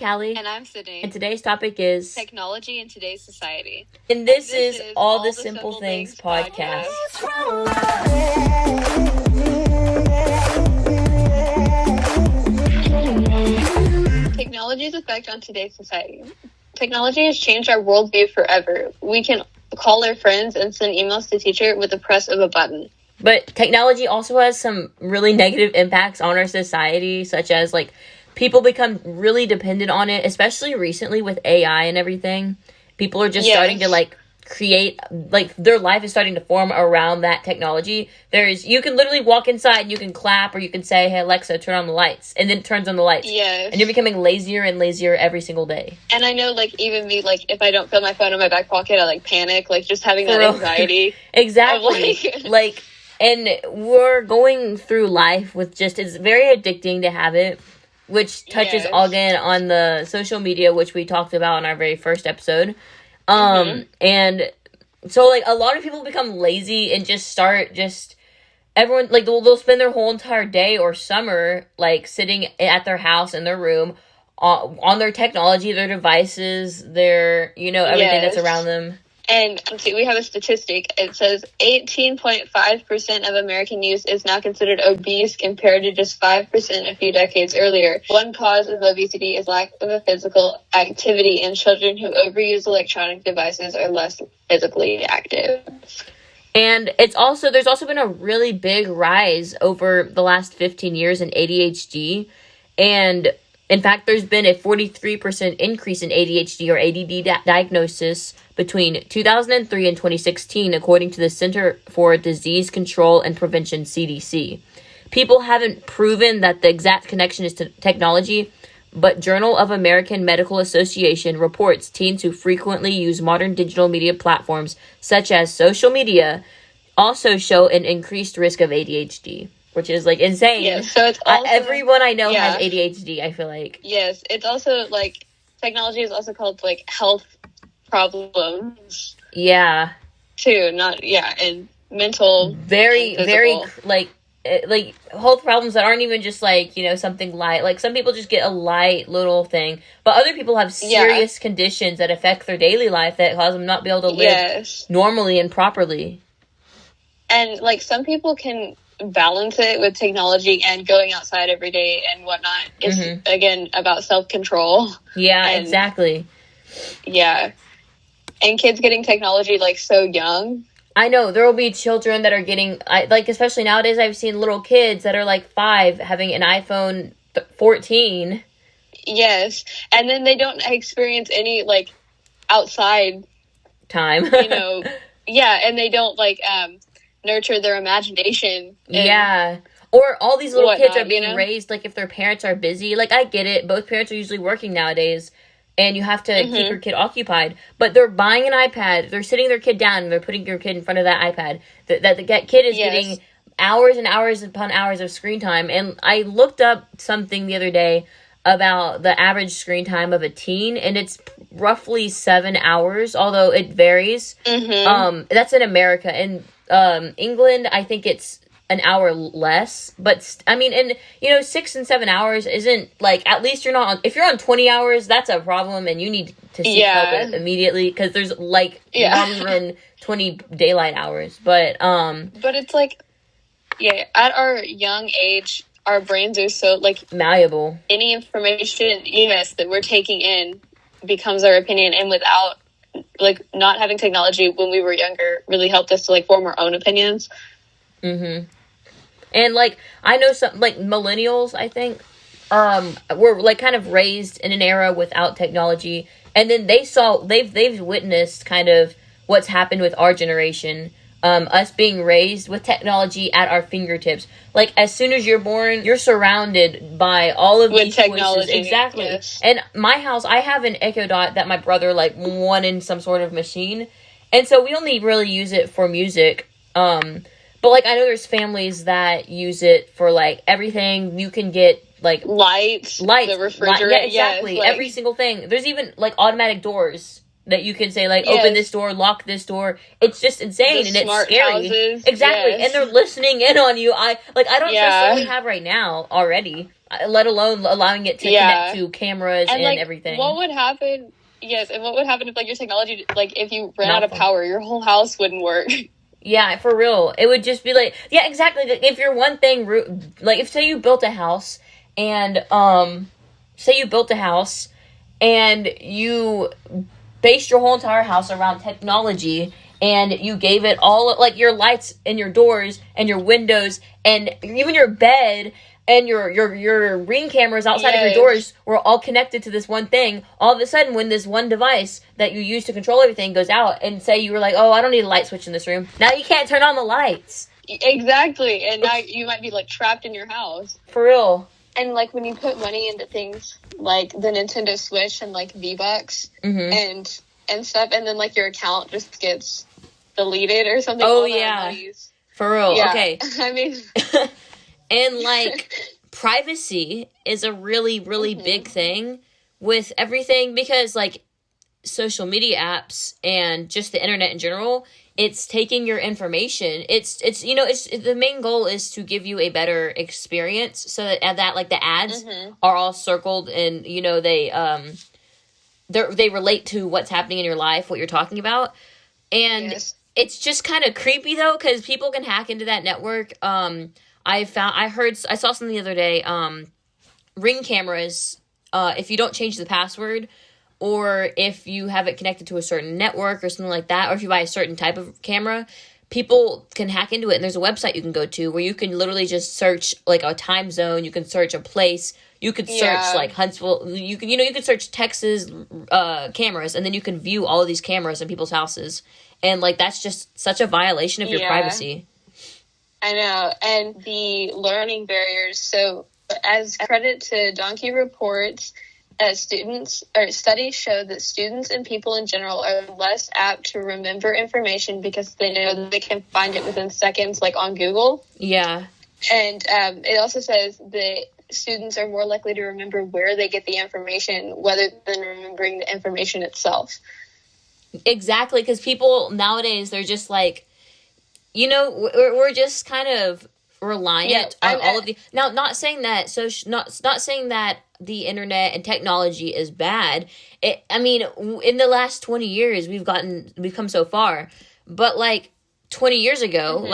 Callie. And I'm Sydney. And today's topic is technology in today's society. And this is All the Simple Things podcast. Technology's effect on today's society. Technology has changed our worldview forever. We can call our friends and send emails to teacher with the press of a button. But technology also has some really negative impacts on our society, such as, like, people become really dependent on it, especially recently with AI and everything. People are just starting to, like, create, like, their life is starting to form around that technology. You can literally walk inside and you can clap, or you can say, hey, Alexa, turn on the lights, and then it turns on the lights. Yes. And you're becoming lazier and lazier every single day. And I know, like, even me, like, if I don't feel my phone in my back pocket, I, like, panic, like, just having that anxiety. Exactly. And we're going through life with just, it's very addicting to have it, which touches again on the social media, which we talked about in our very first episode. And so, like, a lot of people become lazy and everyone, like, they'll spend their whole entire day or summer, like, sitting at their house in their room on their technology, their devices, everything that's around them. And let's see, we have a statistic. It says 18.5% of American youth is now considered obese compared to just 5% a few decades earlier. One cause of obesity is lack of a physical activity, and children who overuse electronic devices are less physically active. And there's also been a really big rise over the last 15 years in ADHD. And in fact, there's been a 43% increase in ADHD or ADD diagnosis between 2003 and 2016, according to the Center for Disease Control and Prevention, CDC. People haven't proven that the exact connection is to technology, but Journal of American Medical Association reports teens who frequently use modern digital media platforms, such as social media, also show an increased risk of ADHD. Which is, like, insane. Yes, so it's also, everyone I know has ADHD, I feel like. Yes, it's also, like, technology is also called, like, health problems. Yeah. Too, and mental. Very, like, health problems that aren't even just, like, something light. Like, some people just get a light little thing. But other people have serious conditions that affect their daily life that cause them not be able to live normally and properly. And, like, some people can balance it with technology and going outside every day and whatnot. It's again about self-control. Exactly. And kids getting technology, like, so young. I know there will be children that are getting, especially nowadays, I've seen little kids that are like 5 having an iPhone 14. Yes, and then they don't experience any, like, outside time. And they don't, like, nurture their imagination. Or all these little kids are being raised, like, if their parents are busy. Like, I get it. Both parents are usually working nowadays, and you have to keep your kid occupied. But they're buying an iPad. They're sitting their kid down, and they're putting your kid in front of that iPad. That kid is getting hours and hours upon hours of screen time. And I looked up something the other day about the average screen time of a teen, and it's roughly 7 hours, although it varies. That's in America. And England, I think it's an hour less, but 6 and 7 hours isn't, like, at least you're not on, if you're on 20 hours, that's a problem, and you need to seek help immediately, because there's, like, not even 20 daylight hours, but it's like, at our young age, our brains are so, like, malleable. Any information, that we're taking in becomes our opinion, and without, like, not having technology when we were younger really helped us to, like, form our own opinions. And, like, I know some, like, millennials, I think, were, like, kind of raised in an era without technology, and then they've witnessed kind of what's happened with our generation, us being raised with technology at our fingertips. Like, as soon as you're born, you're surrounded by all of these technology choices. Exactly. Yes. And my house, I have an Echo Dot that my brother, like, won in some sort of machine, and so we only really use it for music. But, like, I know there's families that use it for, like, everything. You can get, like, lights, the refrigerator. Exactly. Every single thing. There's even, like, automatic doors that you can say, like, open this door, lock this door. It's just insane, and it's scary. Houses. Exactly, yes. and they're listening in on you. I don't trust what we have right now already, let alone allowing it to connect to cameras and like, everything. What would happen? Yes, and what would happen if, like, your technology, like, if you ran out of power, your whole house wouldn't work? Yeah, for real. It would just be like, yeah, exactly. If you're one thing, like, if say you built a house and you based your whole entire house around technology and you gave it all, like, your lights and your doors and your windows and even your bed and your Ring cameras outside of your doors were all connected to this one thing. All of a sudden, when this one device that you use to control everything goes out, and say you were like, oh, I don't need a light switch in this room. Now you can't turn on the lights. Exactly. And now you might be, like, trapped in your house. For real. And, like, when you put money into things like the Nintendo Switch and, like, V-Bucks and stuff, and then, like, your account just gets deleted or something. Oh, yeah. For real. Yeah. Okay. I mean... And, like, privacy is a really, really big thing with everything, because, like, social media apps and just the internet in general, it's taking your information. It's the main goal is to give you a better experience, so that like, the ads are all circled and, they relate to what's happening in your life, what you're talking about. And it's just kind of creepy, though, because people can hack into that network. I saw something the other day, Ring cameras, if you don't change the password, or if you have it connected to a certain network or something like that, or if you buy a certain type of camera, people can hack into it. And there's a website you can go to where you can literally just search, like, a time zone, you can search a place, you could search, like, Huntsville, you could search Texas cameras, and then you can view all of these cameras in people's houses. And, like, that's just such a violation of your privacy. I know, and the learning barriers. So, as credit to Donkey Reports, studies show that students and people in general are less apt to remember information because they know that they can find it within seconds, like on Google. Yeah. And it also says that students are more likely to remember where they get the information rather than remembering the information itself. Exactly, because people nowadays, they're just like, we're just kind of reliant on all of the... Now, not saying that the internet and technology is bad. In the last 20 years, we've come so far. But, like, 20 years ago,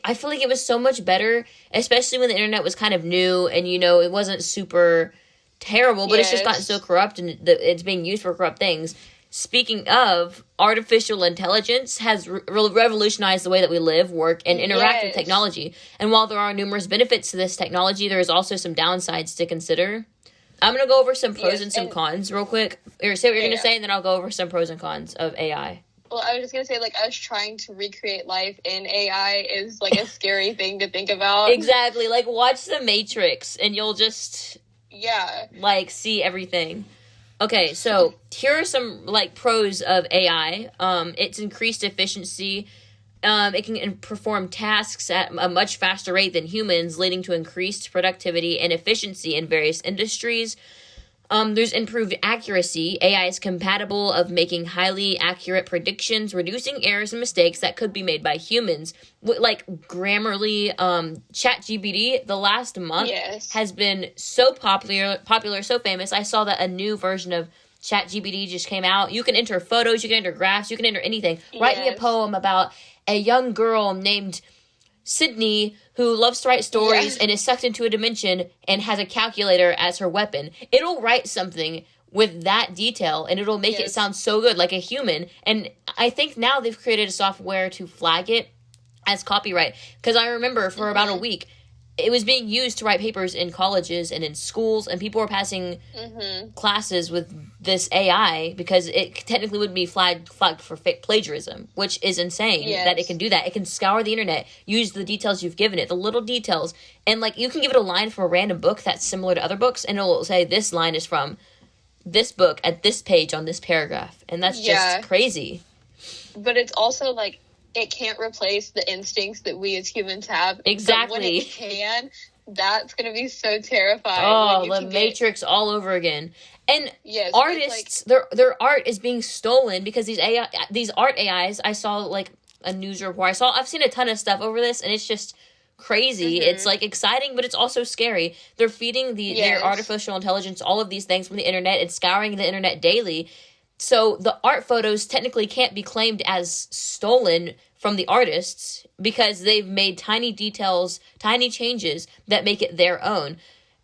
I feel like it was so much better, especially when the internet was kind of new and, it wasn't super terrible, but it's just gotten so corrupt and it's being used for corrupt things. Speaking of, artificial intelligence has revolutionized the way that we live, work, and interact with technology. And while there are numerous benefits to this technology, there is also some downsides to consider. I'm going to go over some pros and some cons real quick. Or say what you're going to say, and then I'll go over some pros and cons of AI. Well, I was just going to say, like, us trying to recreate life in AI is, like, a scary thing to think about. Exactly. Like, watch The Matrix, and you'll just... Yeah. Like, see everything. Okay, so here are some, like, pros of AI. It's increased efficiency. It can perform tasks at a much faster rate than humans, leading to increased productivity and efficiency in various industries. There's improved accuracy. AI is compatible of making highly accurate predictions, reducing errors and mistakes that could be made by humans. Like Grammarly, ChatGPT, the last month has been so popular, so famous. I saw that a new version of ChatGPT just came out. You can enter photos, you can enter graphs, you can enter anything. Write me a poem about a young girl named Sydney who loves to write stories and is sucked into a dimension and has a calculator as her weapon. It'll write something with that detail and it'll make it sound so good, like a human. And I think now they've created a software to flag it as copyright. Because I remember for about a week, it was being used to write papers in colleges and in schools, and people were passing classes with this AI because it technically would be flagged for plagiarism, which is insane that it can do that. It can scour the internet, use the details you've given it, the little details, and, like, you can give it a line from a random book that's similar to other books, and it'll say, this line is from this book at this page on this paragraph, and that's just crazy. But it's also, like, it can't replace the instincts that we as humans have. Exactly. But when it can, that's going to be so terrifying. Oh, The Matrix all over again. And artists, their art is being stolen because these art AIs. I saw like a news report. I've seen a ton of stuff over this, and it's just crazy. It's like exciting, but it's also scary. They're feeding their artificial intelligence all of these things from the internet and scouring the internet daily. So the art photos technically can't be claimed as stolen from the artists because they've made tiny details, tiny changes that make it their own.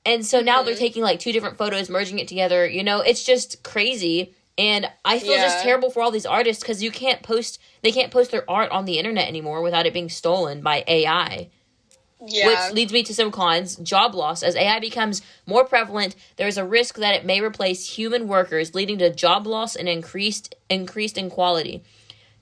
And so now they're taking like two different photos, merging it together. You know, it's just crazy. And I feel just terrible for all these artists because they can't post their art on the internet anymore without it being stolen by AI. Yeah. Which leads me to some cons. Job loss. As AI becomes more prevalent, there's a risk that it may replace human workers, leading to job loss and increased inequality.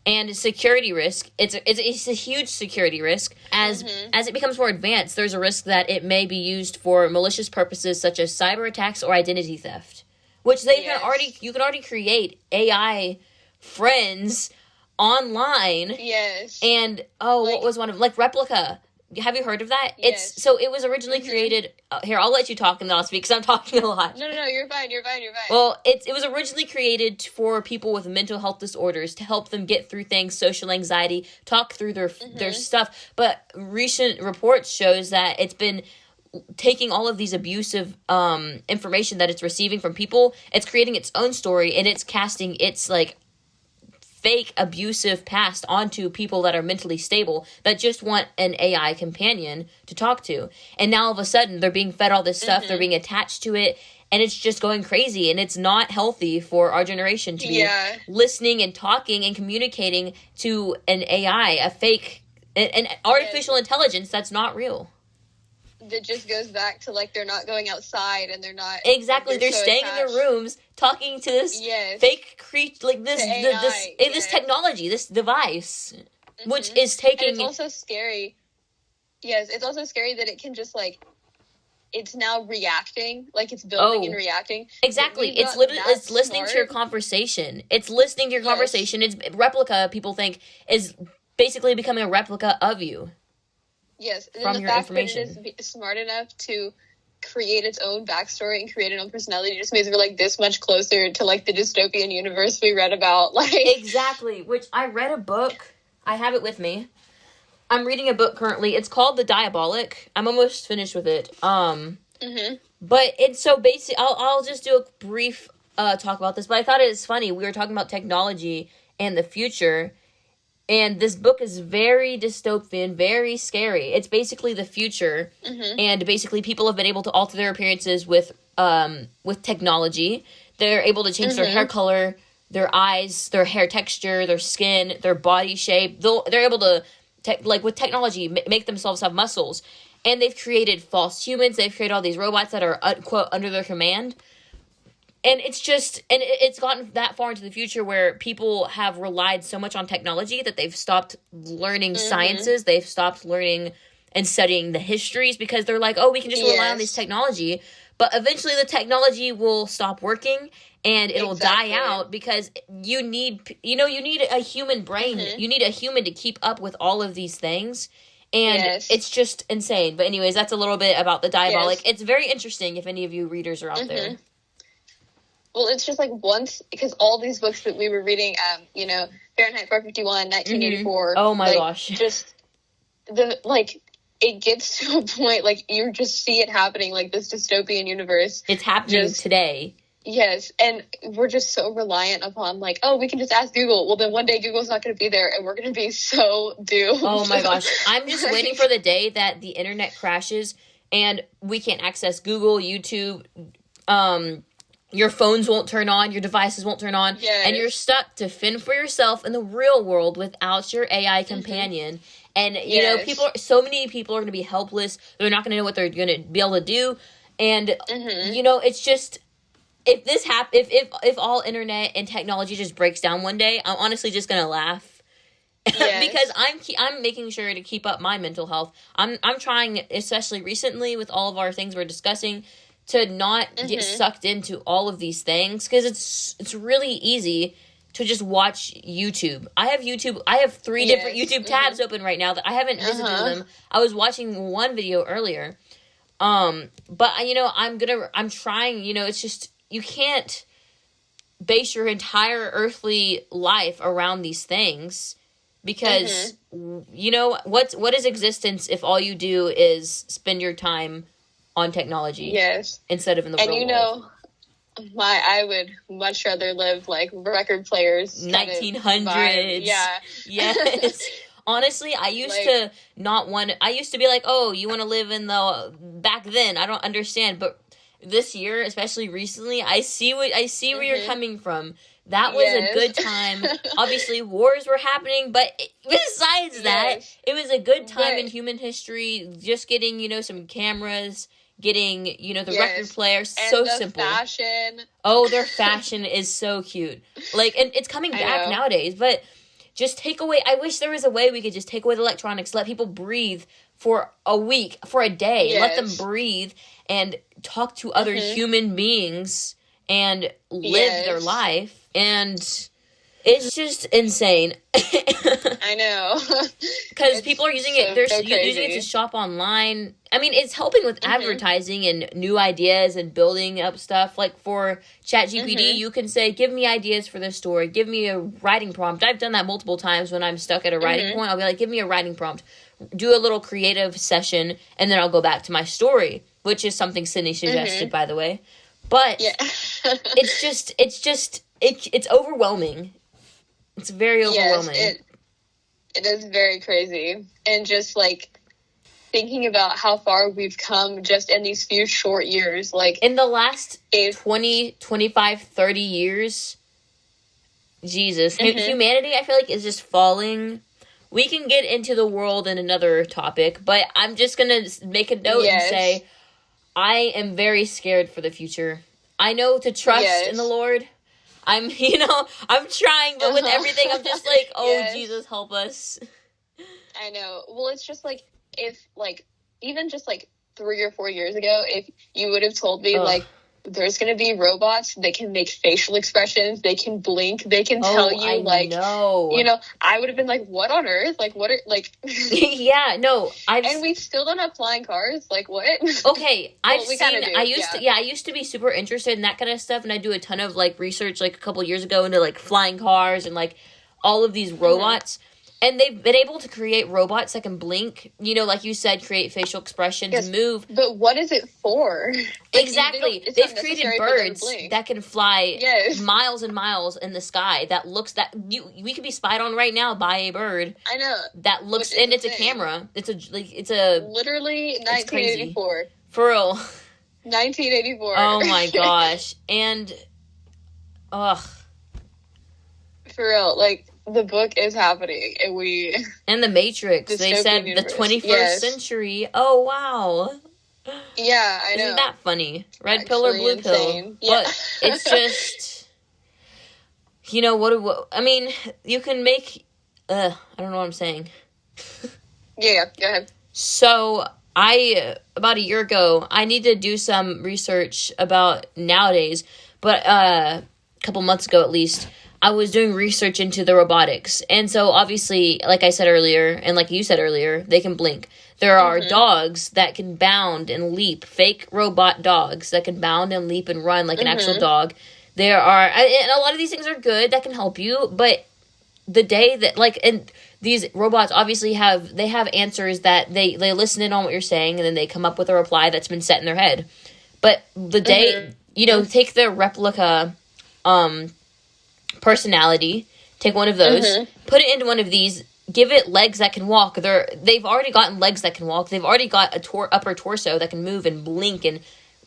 And security risk. It's a huge security risk. As it becomes more advanced, there's a risk that it may be used for malicious purposes such as cyber attacks or identity theft. Which you can already create AI friends online. Yes. And what was one of like Replika? Have you heard of that? Yes. It was originally created. Here, I'll let you talk and then I'll speak because I'm talking a lot. No, you're fine. Well, it was originally created for people with mental health disorders to help them get through things, social anxiety, talk through their stuff. But recent reports shows that it's been taking all of these abusive information that it's receiving from people. It's creating its own story and it's casting its like fake abusive past onto people that are mentally stable that just want an AI companion to talk to. And now all of a sudden they're being fed all this stuff, they're being attached to it, and it's just going crazy, and it's not healthy for our generation to be listening and talking and communicating to an AI, a fake, an artificial intelligence that's not real. That just goes back to like they're not going outside and they're not exactly they're so staying attached in their rooms talking to this fake creature like this this technology, this device, which is taking. And it's also scary. Yes, it's also scary that it can just like it's now reacting, like it's building and reacting. Exactly, it's listening to your conversation. It's listening to your conversation. It's Replika. People think is basically becoming a replica of you. Yes, and from the fact that it is smart enough to create its own backstory and create its own personality just means we're like this much closer to like the dystopian universe we read about. Like exactly, which I read a book. I have it with me. I'm reading a book currently. It's called The Diabolic. I'm almost finished with it. But it's so basic. I'll just do a brief talk about this. But I thought it was funny. We were talking about technology and the future. And this book is very dystopian, very scary. It's basically the future, and basically people have been able to alter their appearances with technology. They're able to change their hair color, their eyes, their hair texture, their skin, their body shape. They're able to, with technology, make themselves have muscles. And they've created false humans. They've created all these robots that are, quote, under their command. And it's gotten that far into the future where people have relied so much on technology that they've stopped learning sciences. They've stopped learning and studying the histories because they're like, oh, we can just rely on this technology. But eventually the technology will stop working and it'll die out because you need a human brain. You need a human to keep up with all of these things. And it's just insane. But anyways, that's a little bit about The Diabolic. It's very interesting if any of you readers are out there. Well, it's just like because all these books that we were reading, Fahrenheit 451, 1984. Oh my gosh. Just it gets to a point, like, you just see it happening, like this dystopian universe. It's happening today. Yes, and we're just so reliant upon, like, oh, we can just ask Google. Well, then one day Google's not going to be there, and we're going to be so doomed. Oh my gosh. I'm just waiting for the day that the internet crashes, and we can't access Google, YouTube, your phones won't turn on, your devices won't turn on, and you're stuck to fend for yourself in the real world without your AI companion. And, so many people are going to be helpless. They're not going to know what they're going to be able to do. And, it's just, if this if all internet and technology just breaks down one day, I'm honestly just going to laugh. Because I'm making sure to keep up my mental health. I'm trying, especially recently with all of our things we're discussing, to not get sucked into all of these things, because it's really easy to just watch YouTube. I have 3 different YouTube tabs open right now that I haven't visited them. I was watching one video earlier. But I'm trying, it's just, you can't base your entire earthly life around these things, because you know what is existence if all you do is spend your time on technology? Yes. Instead of in the real world. And you know, I would much rather live like record players. 1900s. Yeah. Yes. Honestly, I used to not want to, I used to be like, oh, you want to live in the back then. I don't understand. But this year, especially recently, I see where you're coming from. That was a good time. Obviously, wars were happening, but besides that, it was a good time in human history. Just getting, you know, some cameras, getting, you know, the record player, so simple. Fashion. Oh, their fashion is so cute. Like, and it's coming back nowadays, but just take away, I wish there was a way we could just take away the electronics, let people breathe for a week, for a day, let them breathe and talk to other human beings and live their life. And it's just insane. I know. Because people are using it, they're using it to shop online. I mean, it's helping with advertising and new ideas and building up stuff. Like for ChatGPT, you can say, give me ideas for this story. Give me a writing prompt. I've done that multiple times when I'm stuck at a writing point. I'll be like, give me a writing prompt. Do a little creative session, and then I'll go back to my story, which is something Sydney suggested, by the way. But it's overwhelming. It's very overwhelming. Yes, it is very crazy. And just, like, thinking about how far we've come just in these few short years. Like, in the last 20, 25, 30 years, Jesus. Humanity, I feel like, is just falling. We can get into the world in another topic, but I'm just going to make a note and say, I am very scared for the future. I know to trust in the Lord. I'm trying, but with everything, I'm just like, oh, Jesus, help us. I know. Well, it's just like, if, like, even just, like, 3 or 4 years ago, if you would have told me, like, there's going to be robots, they can make facial expressions, they can blink, they can tell you, like, you know, I would have been like, what on earth? Like, what are, like... Yeah, no, And we still don't have flying cars? Like, what? Okay, I used to be super interested in that kind of stuff, and I do a ton of, like, research, like, a couple years ago into, like, flying cars and, like, all of these robots. And they've been able to create robots that can blink, you know, like you said, create facial expressions, move. But what is it for? Like, exactly. They've created birds that can fly miles and miles in the sky. That looks we could be spied on right now by a bird. I know. That looks, and it's a camera. It's a literally 1984. For real. 1984. Oh my gosh. And for real, like, the book is happening, and the Matrix. They said universe. The 21st century. Oh wow. Yeah, I know. Isn't that funny? Red pill or blue pill? Yeah. But it's just, you know what? I mean, you can make. I don't know what I'm saying. Yeah, go ahead. So about a year ago, I need to do some research about nowadays, but a couple months ago at least, I was doing research into the robotics. And so obviously, like I said earlier, and like you said earlier, they can blink. There are dogs that can bound and leap, fake robot dogs that can bound and leap and run like an actual dog. There are, and a lot of these things are good that can help you, but the day that, like, and these robots obviously have answers that they listen in on what you're saying, and then they come up with a reply that's been set in their head. But the day, you know, take the replica, personality, take one of those, put it into one of these, give it legs that can walk. They've already gotten legs that can walk. They've already got a upper torso that can move and blink and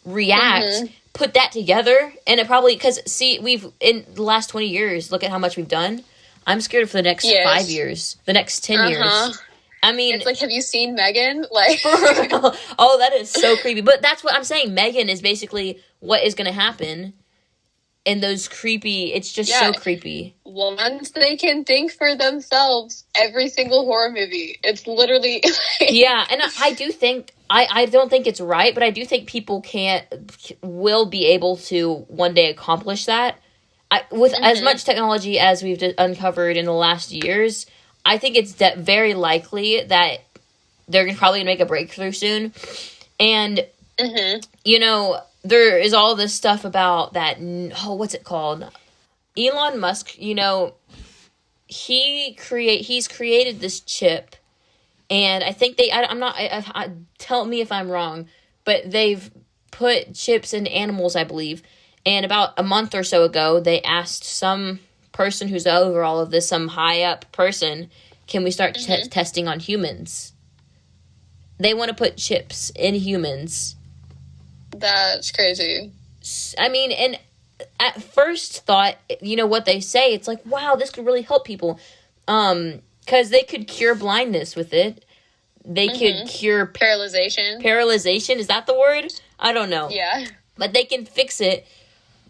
react. Put that together, and it probably, because see, we've, in the last 20 years, look at how much we've done. I'm scared for the next 5 years, the next 10 years. I mean, it's like, have you seen Megan? Like, oh, that is so creepy. But that's what I'm saying. Megan is basically what is going to happen. And those creepy, it's just so creepy. Once they can think for themselves, every single horror movie, it's literally... Yeah, and I do think, I don't think it's right, but I do think people will be able to one day accomplish that. With as much technology as we've uncovered in the last years, I think it's very likely that they're probably going to make a breakthrough soon. And, you know, there is all this stuff about that, what's it called? Elon Musk, you know, he's created this chip, and I think tell me if I'm wrong, but they've put chips in animals, I believe, and about a month or so ago, they asked some person who's over all of this, some high up person, can we start testing on humans? They want to put chips in humans. That's crazy. I mean, and at first thought, you know, what they say, it's like, wow, this could really help people. Because they could cure blindness with it. They could cure... Paralyzation. Paralyzation, is that the word? I don't know. Yeah. But they can fix it.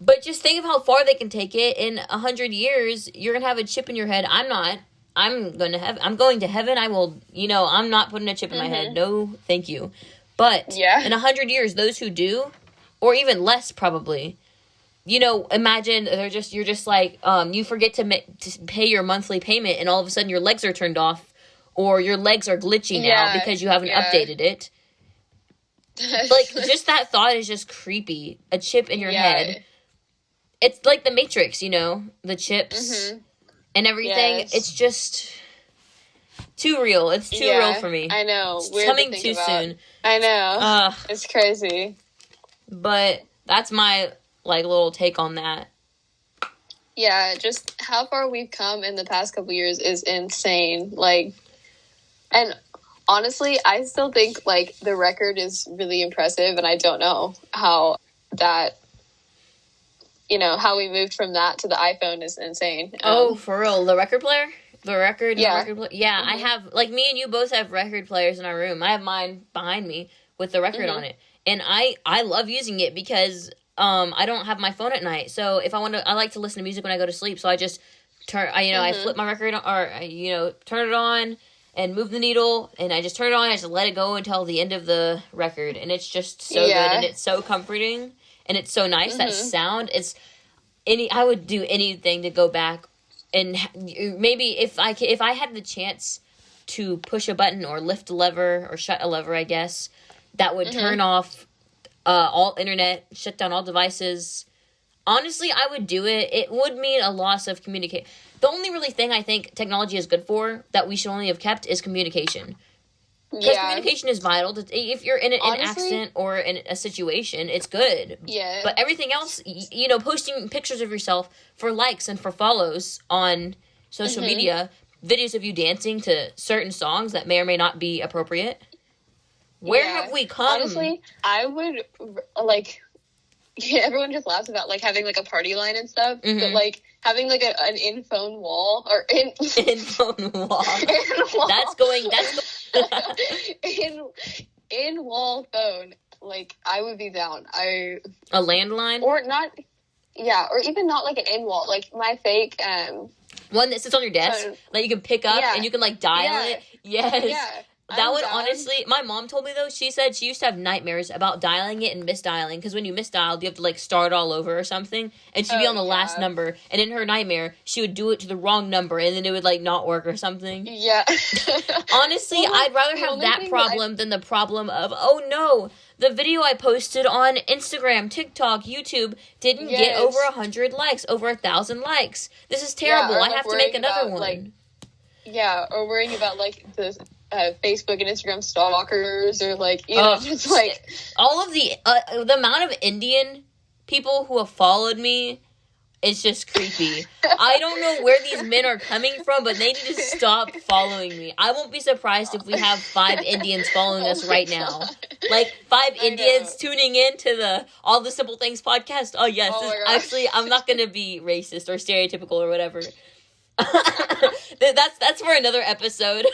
But just think of how far they can take it. In 100 years, you're going to have a chip in your head. I'm not. I'm going to heaven. I will, you know, I'm not putting a chip in my head. No, thank you. But in 100 years, those who do, or even less probably, you know, imagine you're just like, you forget to pay your monthly payment, and all of a sudden your legs are turned off, or your legs are glitchy now because you haven't updated it. Like, just that thought is just creepy. A chip in your head. It's like the Matrix, you know, the chips and everything. Yes. It's just too real. It's too real for me. I know. It's coming too soon. I know. It's crazy. But that's my, like, little take on that. Yeah, just how far we've come in the past couple years is insane. Like, and honestly, I still think, like, the record is really impressive, and I don't know how that, you know, how we moved from that to the iPhone is insane. For real? The record player? The record? Yeah. I have, like, me and you both have record players in our room. I have mine behind me with the record on it. And I love using it because I don't have my phone at night. So if I like to listen to music when I go to sleep. So I just I flip my record on, or, you know, turn it on and move the needle, and I just turn it on, I just let it go until the end of the record. And it's just so good, and it's so comforting, and it's so nice. That sound, I would do anything to go back, and maybe if I had the chance to push a button or lift a lever or shut a lever, I guess, that would turn off all internet, shut down all devices. Honestly, I would do it. It would mean a loss of communication. The only really thing I think technology is good for that we should only have kept is communication. Because communication is vital. If you're in an accident or in a situation, it's good. Yeah. But everything else, you know, posting pictures of yourself for likes and for follows on social media, videos of you dancing to certain songs that may or may not be appropriate. Where have we come? Honestly, I would, like, everyone just laughs about, like, having, like, a party line and stuff, but, like, having, like, an in-phone wall, or in-phone wall. That's going... in-wall phone, like, I would be down. A landline? Or not... Yeah, or even not, like, an in-wall. Like, my fake... one that sits on your desk that you can pick up and you can, like, dial it. Yes. Yeah. That would honestly, my mom told me though, she said she used to have nightmares about dialing it and misdialing, because when you misdialed, you have to like start all over or something, and she'd be on the last number, and in her nightmare, she would do it to the wrong number, and then it would like not work or something. Yeah. Honestly, I'd rather have that problem than the problem of, oh no, the video I posted on Instagram, TikTok, YouTube didn't get over 100 likes, over 1,000 likes. This is terrible. I have to make another one. Like, or worrying about like the Facebook and Instagram stalkers, or like, you know, just like all of the amount of Indian people who have followed me is just creepy. I don't know where these men are coming from, but they need to stop following me. I won't be surprised if we have 5 Indians following us right now. Like 5 Indians tuning in to the All the Simple Things podcast. Oh yes, actually, I'm not gonna be racist or stereotypical or whatever. That's for another episode.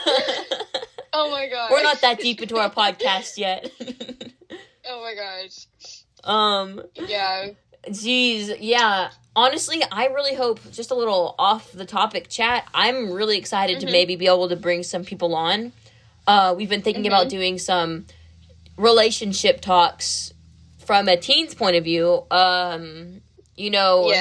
Oh my gosh. We're not that deep into our podcast yet. Oh my gosh. Yeah. Jeez, yeah. Honestly, I really hope, just a little off the topic chat, I'm really excited to maybe be able to bring some people on. We've been thinking about doing some relationship talks from a teen's point of view. You know,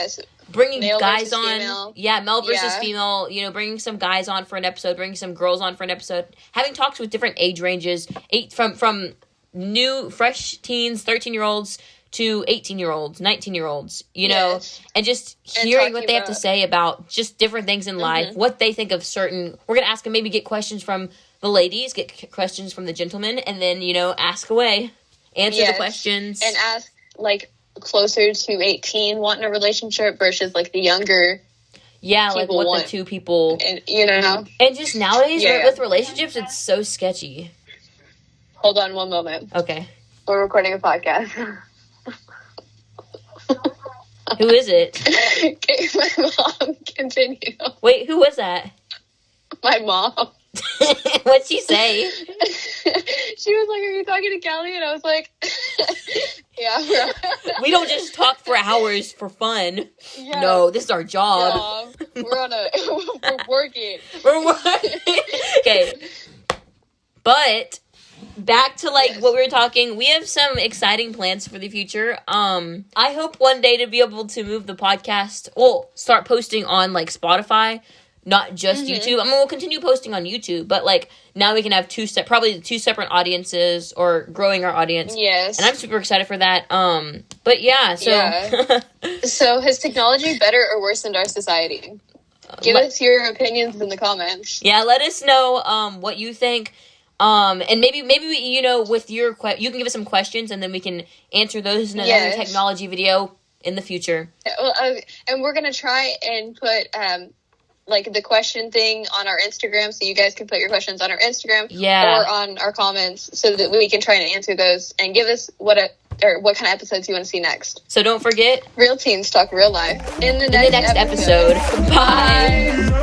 bringing male guys on. Female. Yeah, male versus female. You know, bringing some guys on for an episode, bringing some girls on for an episode, having talks with different age ranges, from new fresh teens, 13-year-olds to 18-year-olds, 19-year-olds, you know, and just hearing what they have to say about just different things in life, what they think of certain, we're going to ask them, maybe get questions from the ladies, get questions from the gentlemen, and then, you know, ask away, answer the questions. And ask, like, closer to 18 wanting a relationship versus, like, the younger like what the two people, and, you know. And just nowadays with relationships, it's so sketchy. Hold on one moment. Okay. We're recording a podcast. Who is it? Okay, my mom. Continue. Wait, who was that? My mom. What'd she say? She was like, "Are you talking to Callie?" And I was like, "Yeah, bro." We don't just talk for hours for fun. Yeah. No, this is our job. We're working. We're working. Okay. But back to like what we were talking, we have some exciting plans for the future. I hope one day to be able to move the podcast, start posting on like Spotify, not just YouTube. I mean, we'll continue posting on YouTube, but like now we can have probably two separate audiences, or growing our audience. Yes. And I'm super excited for that. But yeah, so So has technology better or worsened our society? Give us your opinions in the comments. Yeah, let us know what you think. And maybe we, you know, with your you can give us some questions, and then we can answer those in another technology video in the future. Well, and we're gonna try and put like the question thing on our Instagram, so you guys can put your questions on our Instagram or on our comments, so that we can try and answer those and give us what kind of episodes you want to see next. So don't forget, Real Teens Talk Real Life in the next episode. Bye.